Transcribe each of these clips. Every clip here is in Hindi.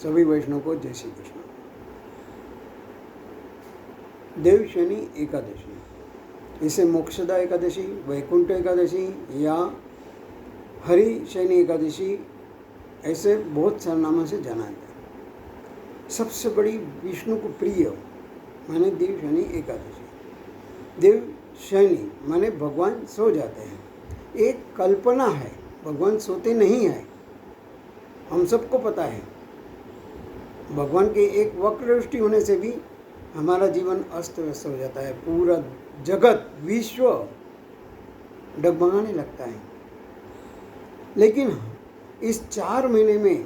सभी वैष्णव को जय श्री कृष्ण। देव शनि एकादशी, इसे मोक्षदा एकादशी, वैकुंठ एकादशी या हरि शनि एकादशी, ऐसे बहुत सारे नामों से जाना जाता है। सबसे बड़ी विष्णु को प्रिय माने देव शनि एकादशी। देव शनि माने भगवान सो जाते हैं। एक कल्पना है, भगवान सोते नहीं हैं, हम सबको पता है। भगवान के एक वक्र दृष्टि होने से भी हमारा जीवन अस्त व्यस्त हो जाता है, पूरा जगत विश्व डगमगाने लगता है। लेकिन इस 4 महीने में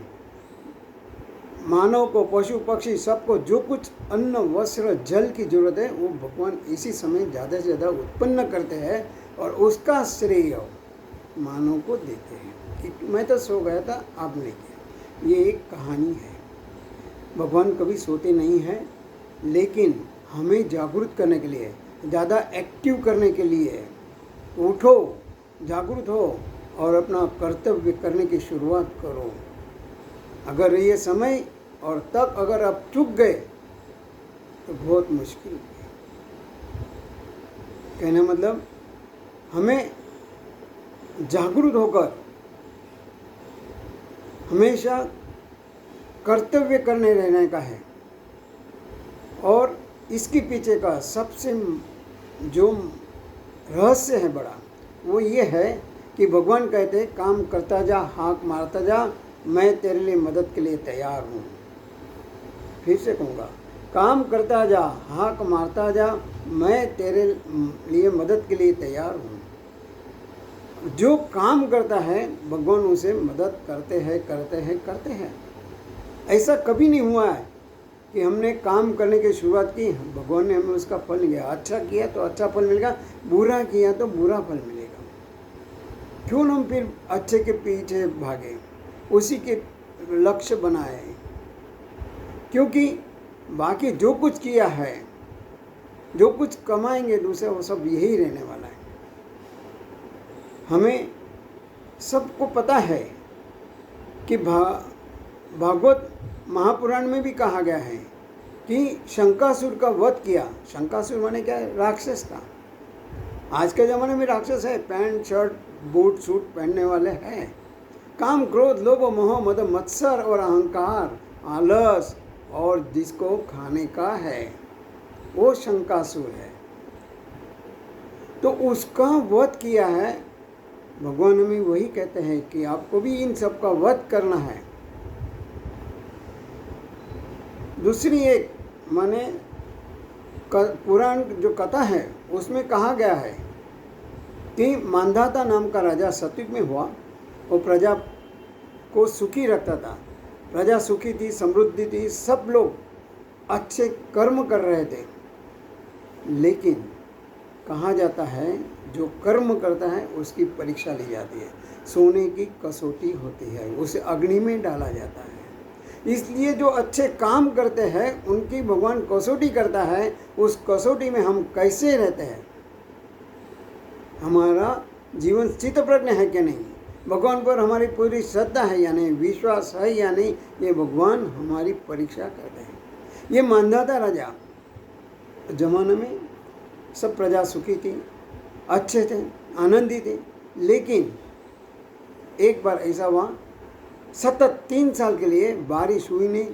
मानव को, पशु पक्षी सबको जो कुछ अन्न वस्त्र जल की जरूरत है वो भगवान इसी समय ज़्यादा से ज़्यादा उत्पन्न करते हैं और उसका श्रेय मानव को देते हैं कि मैं तो सो गया था, आपने किया। ये एक कहानी है। भगवान कभी सोते नहीं हैं, लेकिन हमें जागरूक करने के लिए, ज़्यादा एक्टिव करने के लिए, उठो, जागरूक हो और अपना कर्तव्य करने की शुरुआत करो। अगर ये समय और तक अगर आप चूक गए तो बहुत मुश्किल है। कहने मतलब हमें जागरूक होकर हमेशा कर्तव्य करने रहने का है। और इसके पीछे का सबसे जो रहस्य है बड़ा, वो ये है कि भगवान कहते हैं काम करता जा, हाँक मारता जा, मैं तेरे लिए मदद के लिए तैयार हूँ। फिर से कहूँगा, काम करता जा, हाँक मारता जा, मैं तेरे लिए मदद के लिए तैयार हूँ। जो काम करता है भगवान उसे मदद करते हैं। ऐसा कभी नहीं हुआ है कि हमने काम करने की शुरुआत की, भगवान ने हमें उसका फल दिया। अच्छा किया तो अच्छा फल मिलेगा, बुरा किया तो बुरा फल मिलेगा। क्यों हम फिर अच्छे के पीछे भागे, उसी के लक्ष्य बनाए? क्योंकि बाकी जो कुछ किया है, जो कुछ कमाएंगे दूसरे, वो सब यही रहने वाला है। हमें सबको पता है कि भागवत महापुराण में भी कहा गया है कि शंकासुर का वध किया। शंकासुर माने क्या है? राक्षस था। आज के ज़माने में राक्षस है, पैंट शर्ट बूट सूट पहनने वाले हैं। काम क्रोध लोभ मोह मद मत्सर और अहंकार, आलस और जिसको खाने का है, वो शंकासुर है। तो उसका वध किया है। भगवान हमें वही कहते हैं कि आपको भी इन सब का वध करना है। दूसरी एक माने पुराण जो कथा है उसमें कहा गया है कि मांधाता नाम का राजा सतयुग में हुआ। वो प्रजा को सुखी रखता था, प्रजा सुखी थी, समृद्धि थी, सब लोग अच्छे कर्म कर रहे थे। लेकिन कहा जाता है जो कर्म करता है उसकी परीक्षा ली जाती है, सोने की कसौटी होती है, उसे अग्नि में डाला जाता है। इसलिए जो अच्छे काम करते हैं उनकी भगवान कसौटी करता है। उस कसौटी में हम कैसे रहते हैं, हमारा जीवन चित्तप्रज्ञ है कि नहीं, भगवान पर हमारी पूरी श्रद्धा है या नहीं, विश्वास है या नहीं, ये भगवान हमारी परीक्षा करते हैं। ये मांधाता राजा जमाने में सब प्रजा सुखी थी, अच्छे थे, आनंदी थे। लेकिन एक बार ऐसा हुआ, सतत 3 साल के लिए बारिश हुई नहीं,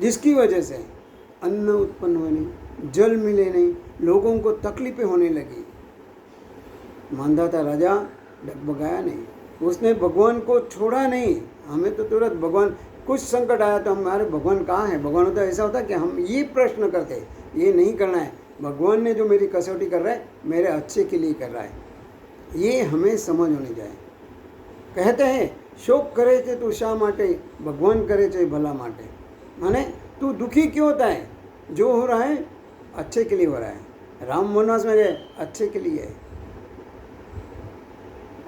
जिसकी वजह से अन्न उत्पन्न हुए नहीं, जल मिले नहीं, लोगों को तकलीफें होने लगी। मांधाता राजा डगमगाया नहीं, उसने भगवान को छोड़ा नहीं। हमें तो तुरंत भगवान, कुछ संकट आया तो हमारे भगवान कहाँ है? भगवान होता ऐसा होता कि हम ये प्रश्न करते, ये नहीं करना है, भगवान ने जो मेरी कसौटी कर रहा है मेरे अच्छे के लिए कर रहा है, ये हमें समझ होनी जाए। कहते हैं शोक करे थे तू शा माटे, भगवान करे थे भला माटे। माने तू दुखी क्यों होता है? जो हो रहा है अच्छे के लिए हो रहा है। राम वनवास में गए, अच्छे के लिए।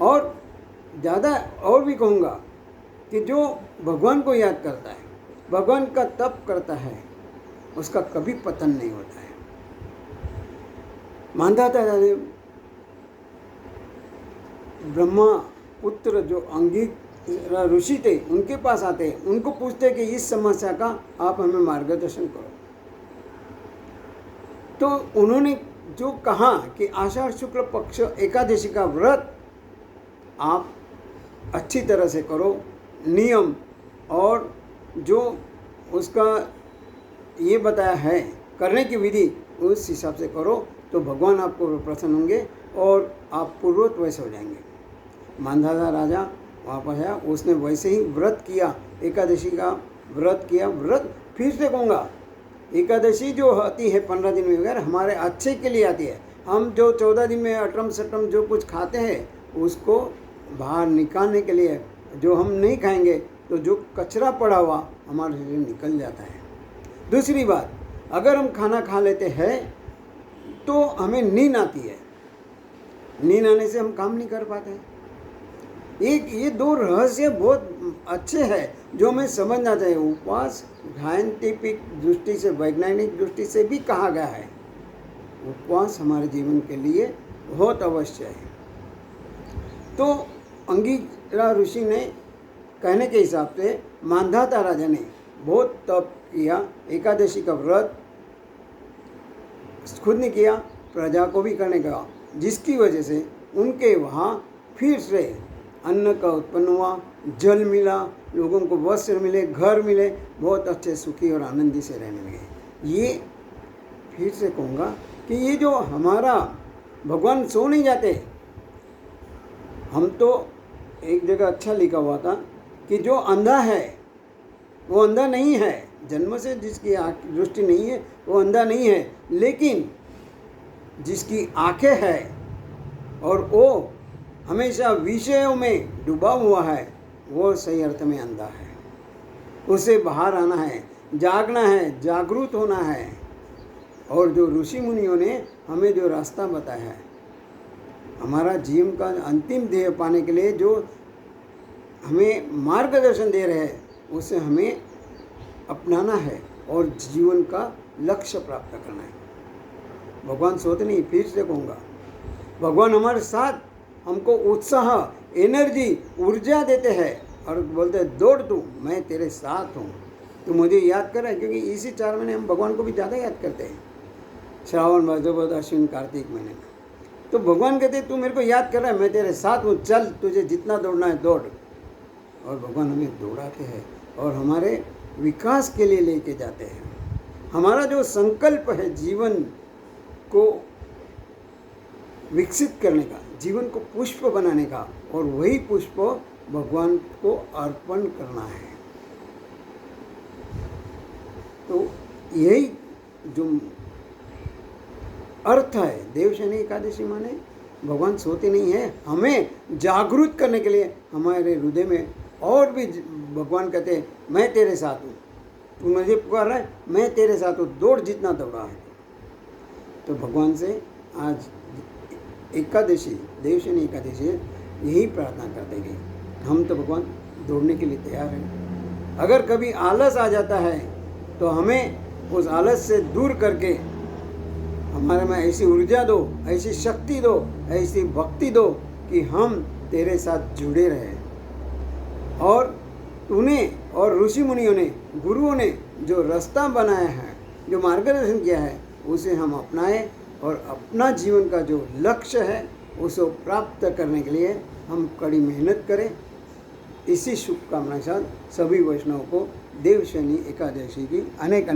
और ज़्यादा और भी कहूँगा कि जो भगवान को याद करता है, भगवान का तप करता है, उसका कभी पतन नहीं होता है। मांधाता ब्रह्मा पुत्र जो अंगिक ऋषि थे उनके पास आते, उनको पूछते कि इस समस्या का आप हमें मार्गदर्शन करो। तो उन्होंने जो कहा कि आषाढ़ शुक्ल पक्ष एकादशी का व्रत आप अच्छी तरह से करो, नियम और जो उसका ये बताया है करने की विधि उस हिसाब से करो तो भगवान आपको प्रसन्न होंगे और आप पूर्ववत वैसे हो जाएंगे। मांधाता राजा वापस आया, उसने वैसे ही व्रत किया, एकादशी का व्रत किया। व्रत फिर से कहूँगा, एकादशी जो आती है 15 दिन में वगैरह हमारे अच्छे के लिए आती है। हम जो 14 दिन में अटम सटम जो कुछ खाते हैं उसको बाहर निकालने के लिए, जो हम नहीं खाएंगे तो जो कचरा पड़ा हुआ हमारे शरीर निकल जाता है। दूसरी बात, अगर हम खाना खा लेते हैं तो हमें नींद आती है, नींद आने से हम काम नहीं कर पाते हैं। ये दो रहस्य बहुत अच्छे हैं जो हमें समझना चाहिए। उपवास साइंटिफिक दृष्टि से, वैज्ञानिक दृष्टि से भी कहा गया है, उपवास हमारे जीवन के लिए बहुत अवश्य है। तो अंगिरा ऋषि ने कहने के हिसाब से मांधाता राजा ने बहुत तप किया, एकादशी का व्रत खुद ने किया, प्रजा को भी करने का, जिसकी वजह से उनके वहाँ फिर से अन्न का उत्पन्न हुआ, जल मिला, लोगों को वस्त्र मिले, घर मिले, बहुत अच्छे सुखी और आनंदी से रहने लगे। ये फिर से कहूँगा कि ये जो हमारा भगवान सो नहीं जाते। हम तो एक जगह अच्छा लिखा हुआ था कि जो अंधा है वो अंधा नहीं है, जन्म से जिसकी दृष्टि नहीं है वो अंधा नहीं है, लेकिन जिसकी आंखें हैं और वो हमेशा विषयों में डूबा हुआ है वो सही अर्थ में अंधा है। उसे बाहर आना है, जागना है, जागरूक होना है। और जो ऋषि मुनियों ने हमें जो रास्ता बताया है, हमारा जीवन का अंतिम ध्येय पाने के लिए जो हमें मार्गदर्शन दे रहे हैं, उसे हमें अपनाना है और जीवन का लक्ष्य प्राप्त करना है। भगवान सोते नहीं, फिर से कहूँगा, भगवान हमारे साथ हमको उत्साह, एनर्जी, ऊर्जा देते हैं और बोलते हैं दौड़ तू, मैं तेरे साथ हूँ, तू मुझे याद कर रहा है। क्योंकि इसी 4 महीने हम भगवान को भी ज़्यादा याद करते हैं, श्रावण, भाद्रपद, अश्विन, कार्तिक महीने में। तो भगवान कहते हैं तू मेरे को याद कर रहा है, मैं तेरे साथ हूँ, चल तुझे जितना दौड़ना है दौड़। और भगवान हमें दौड़ाते हैं और हमारे विकास के लिए लेके जाते हैं। हमारा जो संकल्प है जीवन को विकसित करने का, जीवन को पुष्प बनाने का, और वही पुष्प भगवान को अर्पण करना है। तो यही जो अर्थ है देवशयनी एकादशी माने भगवान सोते नहीं है, हमें जागरूक करने के लिए हमारे हृदय में और भी भगवान कहते हैं मैं तेरे साथ हूँ, तू मुझे पुकार रहा है, मैं तेरे साथ हूँ, दौड़ जितना दौड़ा है। तो भगवान से आज एकादशी, देवशयनी एकादशी, यही प्रार्थना करते गए। हम तो भगवान दौड़ने के लिए तैयार हैं। अगर कभी आलस आ जाता है तो हमें उस आलस से दूर करके हमारे में ऐसी ऊर्जा दो, ऐसी शक्ति दो, ऐसी भक्ति दो कि हम तेरे साथ जुड़े रहें। और तूने और ऋषि मुनियों ने, गुरुओं ने जो रास्ता बनाया है, जो मार्गदर्शन किया है, उसे हम अपनाएं और अपना जीवन का जो लक्ष्य है उसे प्राप्त करने के लिए हम कड़ी मेहनत करें। इसी शुभकामना के साथ सभी वैष्णवों को देवशयनी एकादशी की अनेक